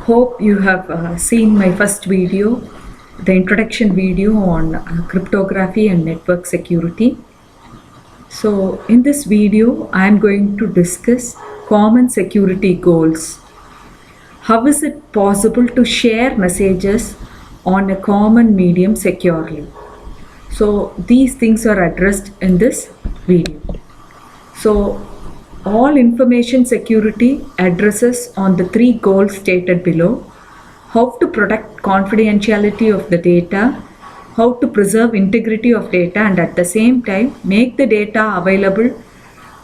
Hope you have seen my first video, the introduction video on cryptography and network security. So in this video, I am going to discuss common security goals. How is it possible to share messages on a common medium securely? So these things are addressed in this video. So all information security addresses on the three goals stated below: how to protect confidentiality of the data, how to preserve integrity of data, and at the same time make the data available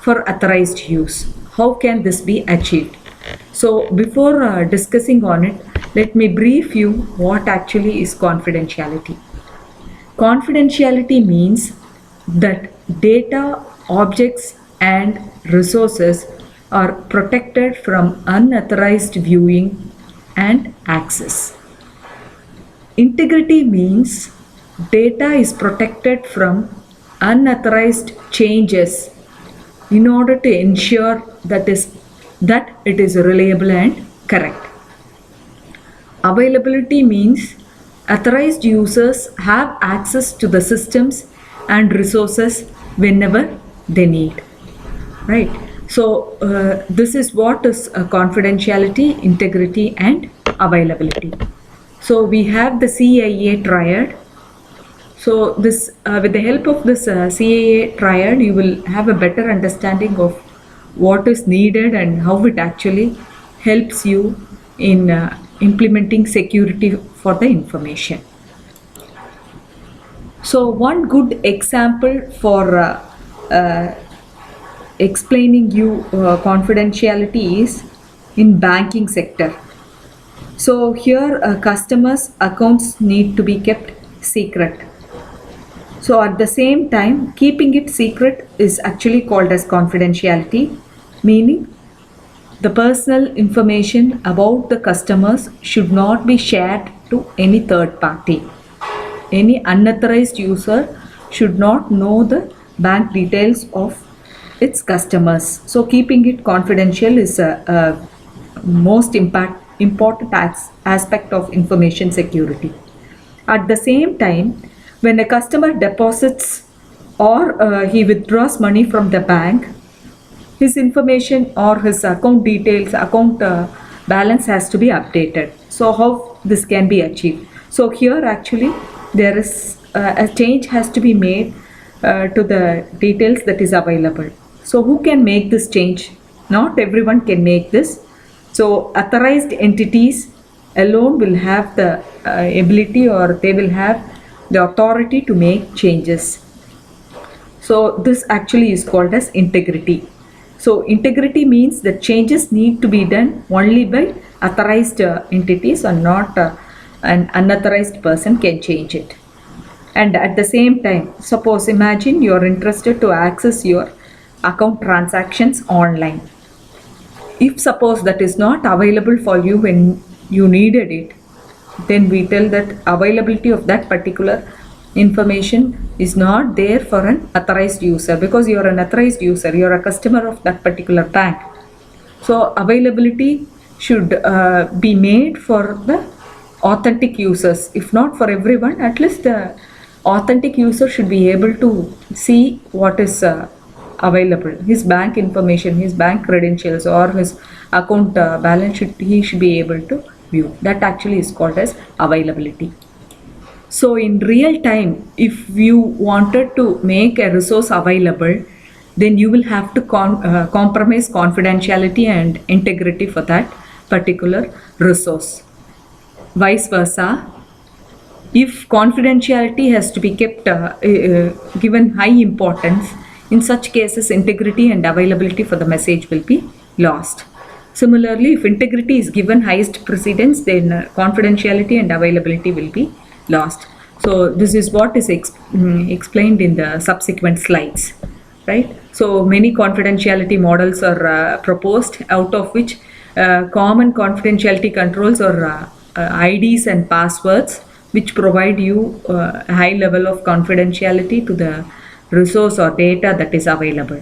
for authorized use. How can this be achieved? So before discussing on it, let me brief you what actually is confidentiality. Confidentiality means that data, objects, and resources are protected from unauthorized viewing and access. Integrity means data is protected from unauthorized changes in order to ensure that it is reliable and correct. Availability means authorized users have access to the systems and resources whenever they need. Right. So this is what is confidentiality, integrity, and availability. So we have the CAA triad. So this, with the help of this CAA triad, you will have a better understanding of what is needed and how it actually helps you in implementing security for the information. So one good example for explaining you confidentiality is in banking sector. So here customers' accounts need to be kept secret. So at the same time, keeping it secret is actually called as confidentiality, meaning the personal information about the customers should not be shared to any third party. Any unauthorized user should not know the bank details of its customers. So keeping it confidential is a most important aspect of information security. At the same time, when a customer deposits or he withdraws money from the bank, his information or his account details, account balance has to be updated. So how this can be achieved? So here actually there is a change has to be made to the details that is available. So who can make this change? Not everyone can make this. So authorized entities alone will have the ability, or they will have the authority to make changes. So this actually is called as integrity. So integrity means that changes need to be done only by authorized entities, and not an unauthorized person can change it. And at the same time, suppose imagine you are interested to access your account transactions online. If suppose that is not available for you when you needed it, then we tell that availability of that particular information is not there for an authorized user, because you are an authorized user, you are a customer of that particular bank. So availability should be made for the authentic users. If not for everyone, at least the authentic user should be able to see what is available. His bank information, his bank credentials, or his account balance he should be able to view. That actually is called as availability. So in real time, if you wanted to make a resource available, then you will have to compromise confidentiality and integrity for that particular resource. Vice versa, if confidentiality has to be kept given high importance, in such cases integrity and availability for the message will be lost. Similarly, if integrity is given highest precedence, then confidentiality and availability will be lost. So this is what is explained in the subsequent slides, right? So many confidentiality models are proposed, out of which common confidentiality controls are IDs and passwords, which provide you a high level of confidentiality to the resource or data that is available.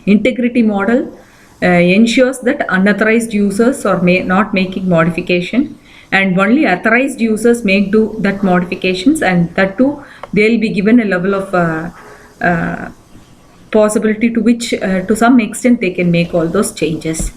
Integrity model ensures that unauthorized users are not making modification, and only authorized users make do that modifications, and that too they'll be given a level of uh, possibility to which to some extent they can make all those changes.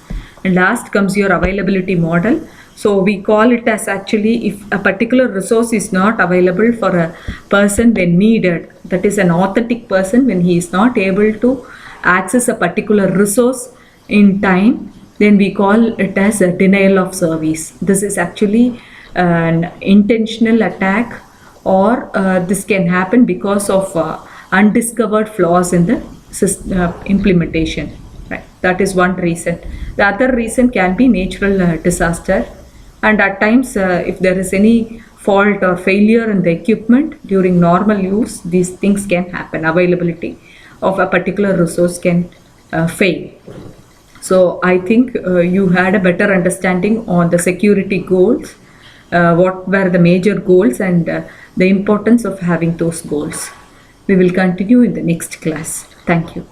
And last comes your availability model. So we call it as actually if a particular resource is not available for a person when needed, that is an authentic person, when he is not able to access a particular resource in time, then we call it as a denial of service. This is actually an intentional attack, or this can happen because of undiscovered flaws in the implementation. Right. That is one reason. The other reason can be natural disaster, and at times if there is any fault or failure in the equipment during normal use, these things can happen. Availability of a particular resource can fail. So I think you had a better understanding on the security goals, what were the major goals, and the importance of having those goals. We will continue in the next class. Thank you.